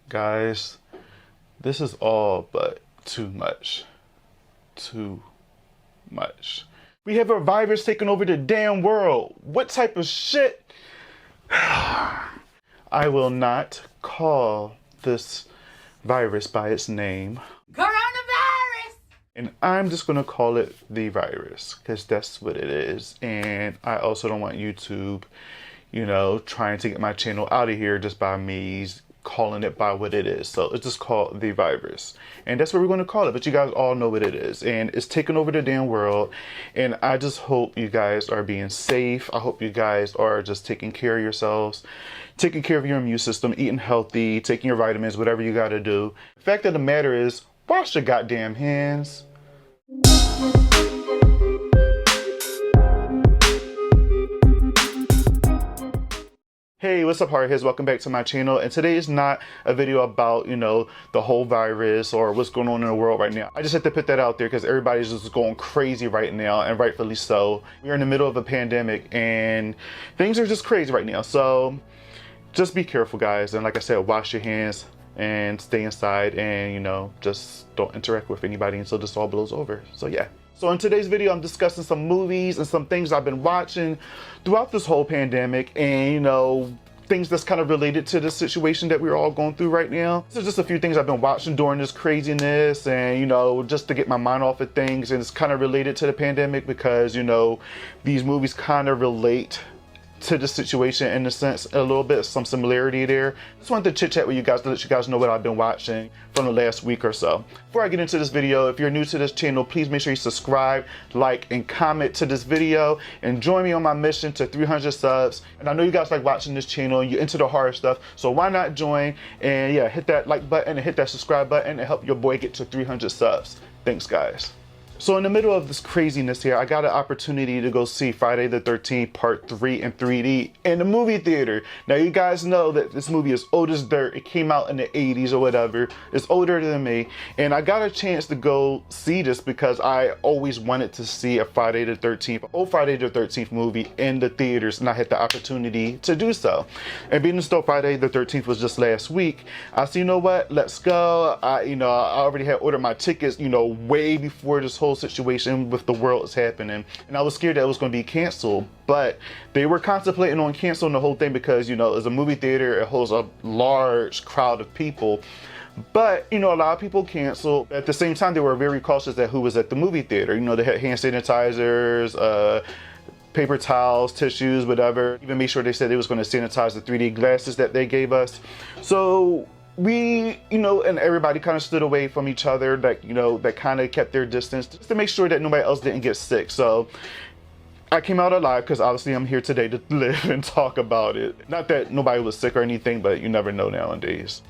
Guys, this is all but too much. Too much. We have a virus taking over the damn world. What type of shit? I will not call this virus by its name. Coronavirus! And I'm just gonna call it the virus, because that's what it is. And I also don't want YouTube, trying to get my channel out of here just by me calling it by what it is. So it's just called the virus. And that's what we're gonna call it, but you guys all know what it is. And it's taking over the damn world. And I just hope you guys are being safe. I hope you guys are just taking care of yourselves, taking care of your immune system, eating healthy, taking your vitamins, whatever you gotta do. The fact of the matter is, wash your goddamn hands. Hey, what's up, hardheads? Welcome back to my channel. And today is not a video about, the whole virus or what's going on in the world right now. I just had to put that out there because everybody's just going crazy right now, and rightfully so. We're in the middle of a pandemic and things are just crazy right now. So just be careful, guys. And like I said, wash your hands and stay inside and, just don't interact with anybody until this all blows over. So yeah. So in today's video, I'm discussing some movies and some things I've been watching throughout this whole pandemic and, things that's kind of related to the situation that we're all going through right now. So just a few things I've been watching during this craziness and, just to get my mind off of things. And it's kind of related to the pandemic because, these movies kind of relate to the situation in a sense, a little bit, some similarity there. Just wanted to chit chat with you guys to let you guys know what I've been watching from the last week or so. Before I get into this video, if you're new to this channel, please make sure you subscribe, like, and comment to this video and join me on my mission to 300 subs. And I know you guys like watching this channel and you're into the horror stuff, so why not join? And yeah, hit that like button and hit that subscribe button and help your boy get to 300 subs. Thanks, guys. So in the middle of this craziness here, I got an opportunity to go see Friday the 13th Part 3 in 3D in the movie theater. Now you guys know that this movie is old as dirt. It came out in the 80s or whatever. It's older than me. And I got a chance to go see this because I always wanted to see a Friday the 13th, old Friday the 13th movie in the theaters, and I had the opportunity to do so. And being as though Friday the 13th was just last week, I said, you know what, let's go. I already had ordered my tickets, way before this whole situation with the world is happening, and I was scared that it was going to be canceled, but they were contemplating on canceling the whole thing because as a movie theater, it holds a large crowd of people. But a lot of people canceled. At the same time, they were very cautious at who was at the movie theater. They had hand sanitizers, paper towels, tissues, whatever. Even made sure they said they was going to sanitize the 3D glasses that they gave us. So we, and everybody kind of stood away from each other, that kind of kept their distance just to make sure that nobody else didn't get sick. So I came out alive because obviously I'm here today to live and talk about it. Not that nobody was sick or anything, but you never know nowadays.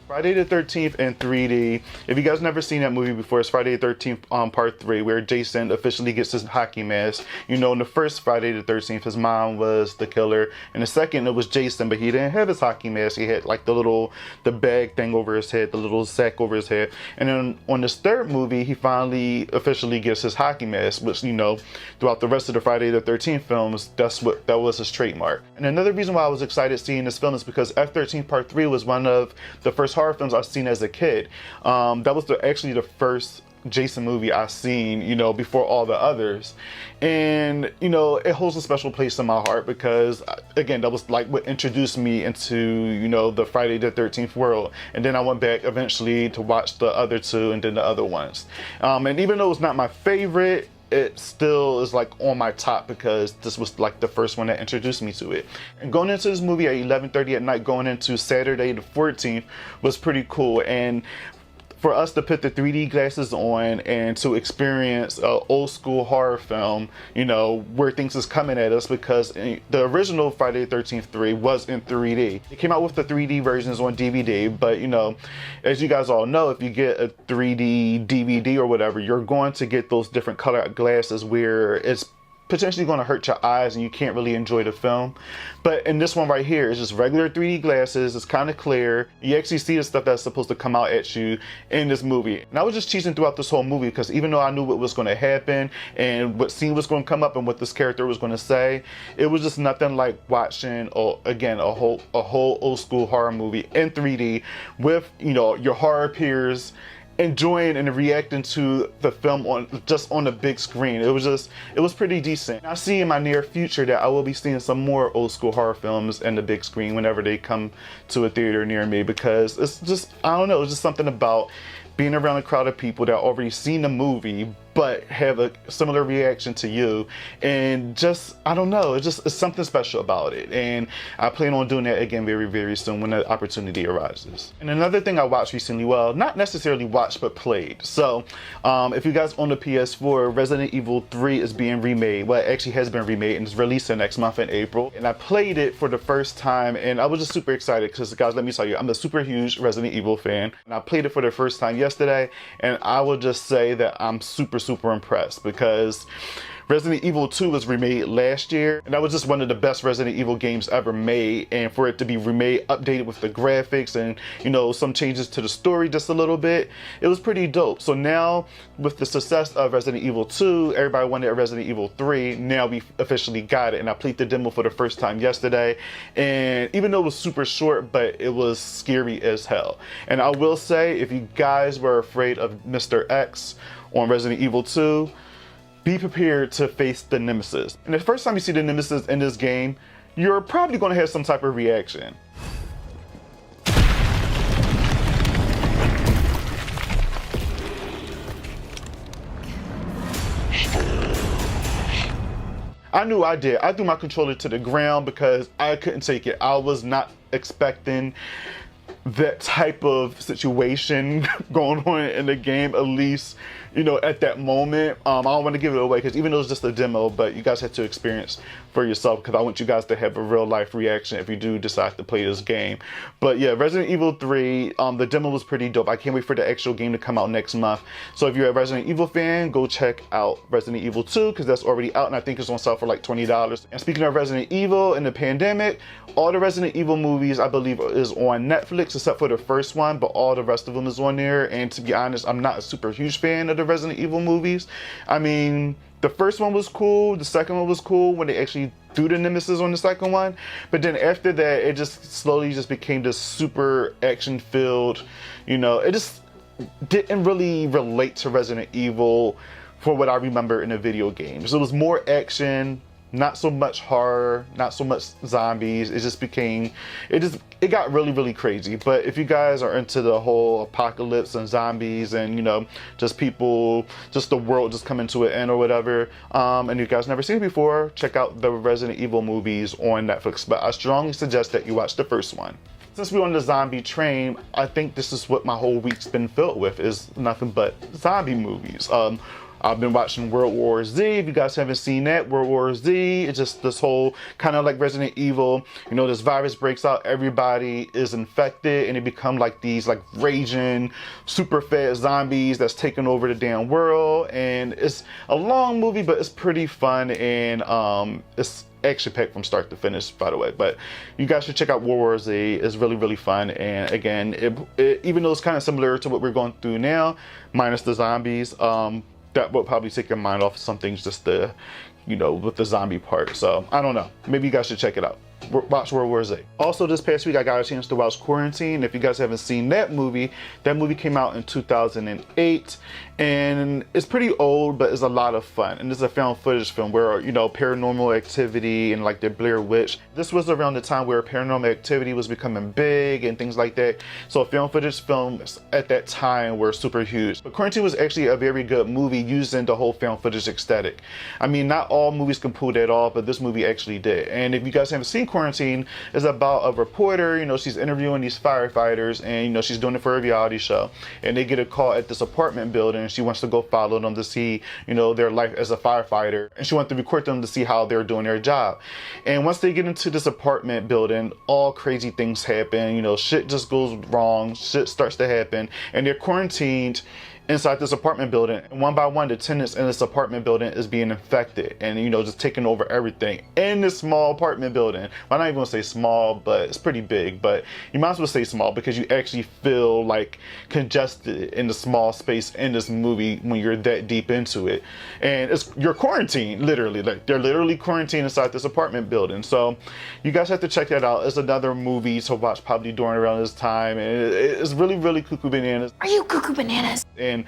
Friday the 13th in 3D. If you guys never seen that movie before, it's Friday the 13th Part 3, where Jason officially gets his hockey mask. In the first Friday the 13th, his mom was the killer. In the second, it was Jason, but he didn't have his hockey mask. He had like the bag thing over his head, the little sack over his head. And then on this third movie, he finally officially gets his hockey mask, which, throughout the rest of the Friday the 13th films, that was his trademark. And another reason why I was excited seeing this film is because F13 Part 3 was one of the first horror films I've seen as a kid. That was actually the first Jason movie I've seen, before all the others. And, it holds a special place in my heart because, again, that was like what introduced me into, the Friday the 13th world. And then I went back eventually to watch the other two and then the other ones. And even though it's not my favorite, it still is like on my top because this was like the first one that introduced me to it. And going into this movie at 11:30 at night, going into Saturday the 14th was pretty cool. And for us to put the 3D glasses on and to experience an old school horror film, where things is coming at us, because the original Friday the 13th 3 was in 3D. It came out with the 3D versions on DVD, but as you guys all know, if you get a 3D DVD or whatever, you're going to get those different color glasses where it's potentially going to hurt your eyes and you can't really enjoy the film. But in this one right here, it's just regular 3D glasses. It's kind of clear. You actually see the stuff that's supposed to come out at you in this movie. And I was just cheesing throughout this whole movie because even though I knew what was going to happen and what scene was going to come up and what this character was going to say, it was just nothing like watching, again, a whole old school horror movie in 3D with, you know, your horror peers enjoying and reacting to the film on the big screen. It was pretty decent. I see in my near future that I will be seeing some more old school horror films in the big screen whenever they come to a theater near me, because it's just, I don't know, it's just something about being around a crowd of people that already seen the movie but have a similar reaction to you, and just, I don't know, it's something special about it. And I plan on doing that again very, very soon when the opportunity arises. And another thing I watched recently, well, not necessarily watched, but played. So if you guys own the PS4, Resident Evil 3 is being remade. Well, it actually has been remade and is releasing next month in April. And I played it for the first time and I was just super excited because, guys, let me tell you, I'm a super huge Resident Evil fan. And I played it for the first time yesterday, and I will just say that I'm super impressed, because Resident Evil 2 was remade last year, and that was just one of the best Resident Evil games ever made. And for it to be remade, updated with the graphics and, you know, some changes to the story just a little bit, it was pretty dope. So now with the success of Resident Evil 2, everybody wanted a Resident Evil 3. Now we officially got it, and I played the demo for the first time yesterday, and even though it was super short, but it was scary as hell. And I will say, if you guys were afraid of Mr. X on Resident Evil 2, be prepared to face the Nemesis. And the first time you see the Nemesis in this game, you're probably going to have some type of reaction. I knew I did. I threw my controller to the ground because I couldn't take it. I was not expecting that type of situation going on in the game, at least, you know, at that moment. I don't want to give it away because even though it's just a demo, but you guys have to experience for yourself, because I want you guys to have a real life reaction if you do decide to play this game. But yeah, Resident Evil 3, the demo was pretty dope. I can't wait for the actual game to come out next month. So if you're a Resident Evil fan, go check out Resident Evil 2, because that's already out and I think it's on sale for like $20. And speaking of Resident Evil and the pandemic, all the Resident Evil movies I believe is on Netflix except for the first one, but all the rest of them is on there. And to be honest, I'm not a super huge fan of the Resident Evil movies. I mean, the first one was cool, the second one was cool when they actually threw the Nemesis on the second one, but then after that it just slowly just became this super action filled, you know, it just didn't really relate to Resident Evil for what I remember in the video games. It was more action, not so much horror, not so much zombies. It just became, it got really, really crazy. But if you guys are into the whole apocalypse and zombies and, you know, just people, just the world just coming to an end or whatever, and you guys never seen it before, check out the Resident Evil movies on Netflix. But I strongly suggest that you watch the first one. Since we're on the zombie train, I think this is what my whole week's been filled with, is nothing but zombie movies. I've been watching World War Z. If you guys haven't seen that, World War Z, it's just this whole kind of like Resident Evil. You know, this virus breaks out, everybody is infected, and they become like these like raging, super fast zombies that's taking over the damn world. And it's a long movie, but it's pretty fun, and it's action-packed from start to finish, by the way. But you guys should check out World War Z. It's really, really fun. And again, it even though it's kind of similar to what we're going through now, minus the zombies, that will probably take your mind off some things, just the, you know, with the zombie part. So I don't know, maybe you guys should check it out. Watch World War Z. Also, this past week I got a chance to watch Quarantine. If you guys haven't seen that movie came out in 2008, and it's pretty old, but it's a lot of fun. And it's a found footage film where, you know, paranormal activity and like the Blair Witch. This was around the time where paranormal activity was becoming big and things like that. So found footage films at that time were super huge. But Quarantine was actually a very good movie using the whole found footage aesthetic. I mean, not all movies can pull that off, but this movie actually did. And if you guys haven't seen Quarantine, is about a reporter, you know, she's interviewing these firefighters, and, you know, she's doing it for a reality show, and they get a call at this apartment building, and she wants to go follow them to see, you know, their life as a firefighter, and she wants to record them to see how they're doing their job. And once they get into this apartment building, all crazy things happen, you know, shit just goes wrong, shit starts to happen, and they're quarantined inside this apartment building. And one by one, the tenants in this apartment building is being infected and, you know, just taking over everything in this small apartment building. Well, I'm not even gonna say small, but it's pretty big, but you might as well say small because you actually feel like congested in the small space in this movie when you're that deep into it. And you're quarantined, literally. Like, they're literally quarantined inside this apartment building. So you guys have to check that out. It's another movie to watch probably during around this time. And it's really, really cuckoo bananas. Are you cuckoo bananas? And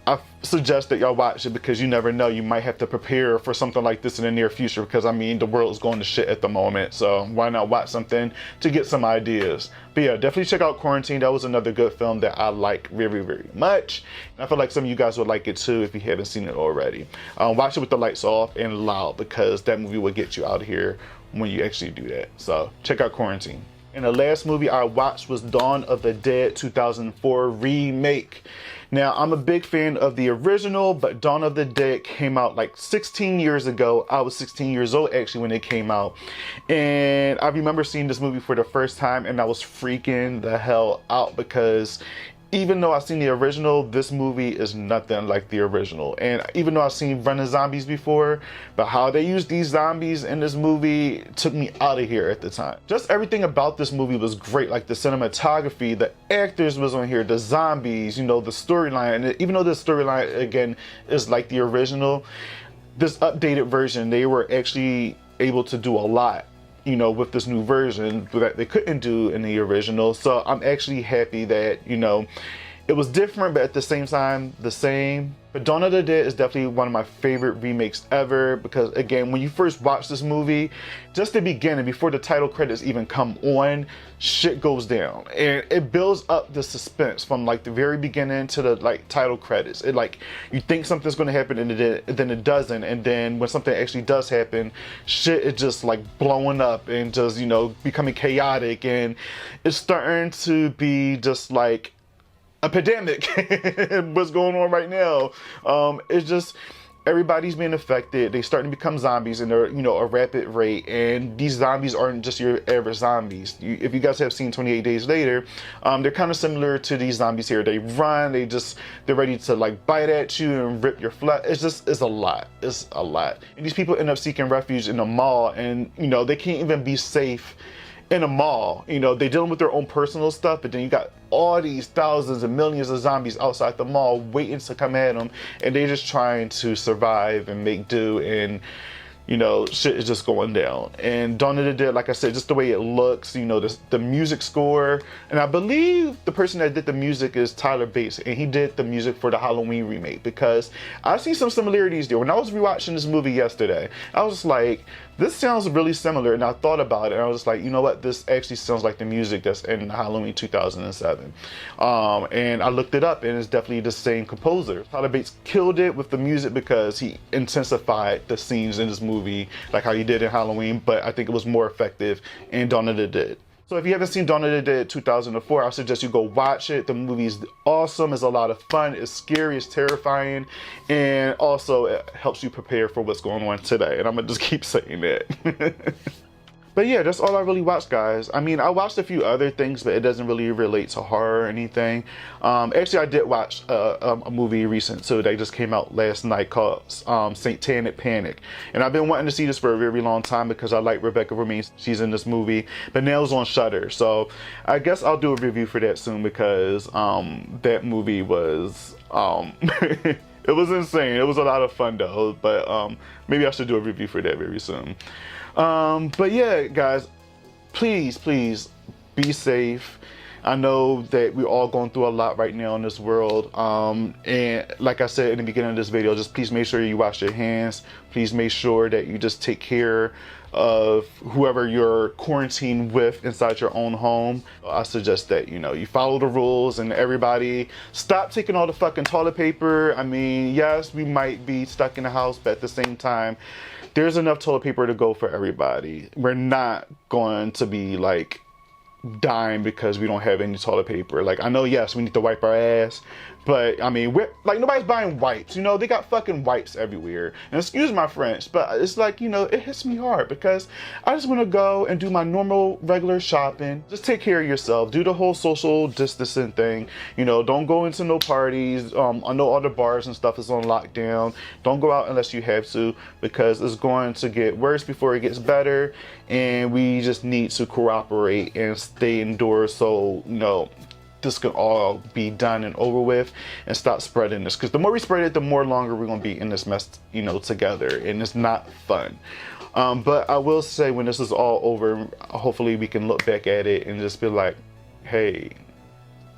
I suggest that y'all watch it because you never know, you might have to prepare for something like this in the near future, because I mean the world is going to shit at the moment, so why not watch something to get some ideas. But yeah, definitely check out Quarantine. That was another good film that I like very, very much, and I feel like some of you guys would like it too if you haven't seen it already. Watch it with the lights off and loud, because that movie will get you out of here when you actually do that. So check out Quarantine. And the last movie I watched was Dawn of the Dead 2004 remake. Now, I'm a big fan of the original, but Dawn of the Dead came out like 16 years ago. I was 16 years old actually when it came out. And I remember seeing this movie for the first time and I was freaking the hell out, because even though I've seen the original, this movie is nothing like the original. And even though I've seen running zombies before, but how they used these zombies in this movie took me out of here at the time. Just everything about this movie was great. Like the cinematography, the actors was on here, the zombies, you know, the storyline. And even though the storyline, again, is like the original, this updated version, they were actually able to do a lot, you know, with this new version that they couldn't do in the original. So I'm actually happy that, you know, it was different, but at the same time, the same. But Dawn of the Dead is definitely one of my favorite remakes ever, because again, when you first watch this movie, just the beginning, before the title credits even come on, shit goes down. And it builds up the suspense from like the very beginning to the like title credits. It like, you think something's gonna happen and then it doesn't. And then when something actually does happen, shit is just like blowing up and just, you know, becoming chaotic. And it's starting to be just like a pandemic. What's going on right now? It's just everybody's being affected. They starting to become zombies and they're, you know, a rapid rate. And these zombies aren't just your average zombies. If you guys have seen 28 Days Later, they're kind of similar to these zombies here. They run, they're ready to like bite at you and rip your flesh. It's a lot. It's a lot. And these people end up seeking refuge in a mall, and you know, they can't even be safe in a mall. You know, they're dealing with their own personal stuff, but then you got all these thousands and millions of zombies outside the mall waiting to come at them, and they're just trying to survive and make do, and you know, shit is just going down. And Dawn of the Dead, like I said, just the way it looks, you know, the music score, and I believe the person that did the music is Tyler Bates, and he did the music for the Halloween remake, because I see some similarities there. When I was rewatching this movie yesterday, I was like, this sounds really similar, and I thought about it, and I was like, you know what, this actually sounds like the music that's in Halloween 2007. And I looked it up, and it's definitely the same composer. Tyler Bates killed it with the music because he intensified the scenes in this movie, like how he did in Halloween, but I think it was more effective in Dawn of the Dead. So if you haven't seen Dawn of the Dead 2004, I suggest you go watch it. The movie's awesome. It's a lot of fun. It's scary. It's terrifying. And also it helps you prepare for what's going on today. And I'm going to just keep saying that. But yeah, that's all I really watched, guys. I mean, I watched a few other things, but it doesn't really relate to horror or anything. Actually, I did watch a movie recent, so that just came out last night, called Satanic Panic. And I've been wanting to see this for a very long time because I like Rebecca Romijn. She's in this movie, but now it's on Shudder. So I guess I'll do a review for that soon, because that movie was it was insane. It was a lot of fun though, but maybe I should do a review for that very soon. But yeah, guys, please be safe. I know that we're all going through a lot right now in this world. And like I said in the beginning of this video, just please make sure you wash your hands. Please make sure that you just take care of whoever you're quarantined with inside your own home. I suggest that, you know, you follow the rules, and everybody stop taking all the fucking toilet paper. I mean, yes, we might be stuck in the house, but at the same time, there's enough toilet paper to go for everybody. We're not going to be like dying because we don't have any toilet paper. Like, I know, yes, we need to wipe our ass, But I mean, like, nobody's buying wipes, you know. They got fucking wipes everywhere, and excuse my French, but it's like, you know, it hits me hard because I just want to go and do my normal regular shopping. Just take care of yourself, do the whole social distancing thing, you know. Don't go into no parties. I know all the bars and stuff is on lockdown. Don't go out unless you have to, because it's going to get worse before it gets better, and we just need to cooperate and stay indoors, so you know this can all be done and over with, and stop spreading this, because the more we spread it, the more longer we're going to be in this mess, you know, together, and it's not fun. But I will say, when this is all over, hopefully we can look back at it and just be like, hey,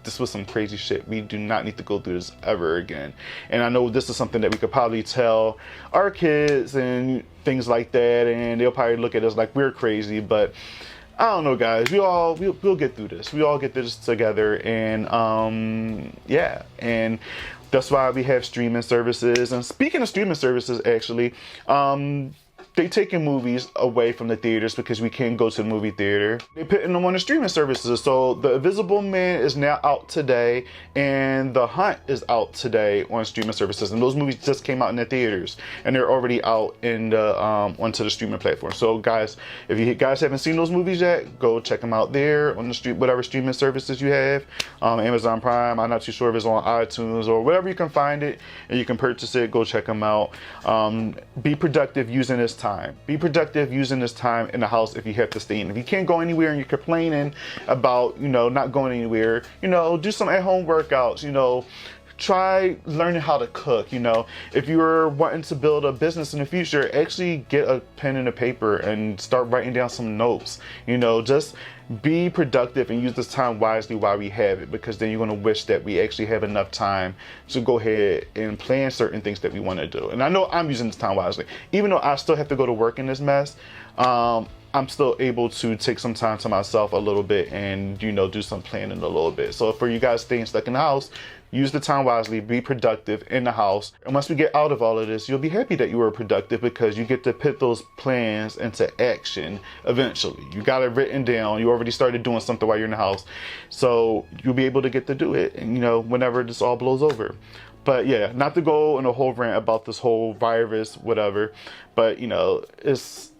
this was some crazy shit. We do not need to go through this ever again. And I know this is something that we could probably tell our kids and things like that, and they'll probably look at us like we're crazy, but I don't know, guys. We'll get through this. We all get this together, and yeah, and that's why we have streaming services. And speaking of streaming services, actually, they taking movies away from the theaters because we can't go to the movie theater. They putting them on the streaming services. So The Invisible Man is now out today, and The Hunt is out today on streaming services. And those movies just came out in the theaters, and they're already out in the onto the streaming platform. So guys, if you guys haven't seen those movies yet, go check them out there on the whatever streaming services you have. Amazon Prime. I'm not too sure if it's on iTunes or whatever you can find it, and you can purchase it. Go check them out. Be productive using this time. Be productive using this time in the house if you have to stay in. If you can't go anywhere and you're complaining about, you know, not going anywhere, you know, do some at-home workouts, you know, try learning how to cook, you know. If you're wanting to build a business in the future, actually get a pen and a paper and start writing down some notes, you know. Just be productive and use this time wisely while we have it, because then you're going to wish that we actually have enough time to go ahead and plan certain things that we want to do. And I know I'm using this time wisely, even though I still have to go to work in this mess. I'm still able to take some time to myself a little bit and, you know, do some planning a little bit. So for you guys staying stuck in the house, use the time wisely, be productive in the house. And once we get out of all of this, you'll be happy that you were productive, because you get to put those plans into action eventually. You got it written down. You already started doing something while you're in the house. So you'll be able to get to do it, and, you know, whenever this all blows over. But yeah, not to go in a whole rant about this whole virus, whatever, but you know, it's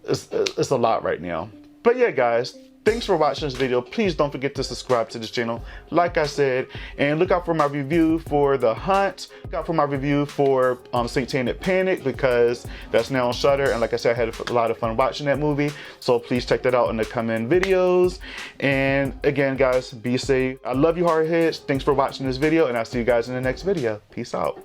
a lot right now. But yeah, guys, thanks for watching this video. Please don't forget to subscribe to this channel, like I said, and look out for my review for The Hunt. Look out for my review for Satanic Panic, because that's now on Shudder, and like I said, I had a lot of fun watching that movie. So please check that out in the coming videos. And again, guys, be safe. I love you, hardheads. Thanks for watching this video, and I'll see you guys in the next video. Peace out.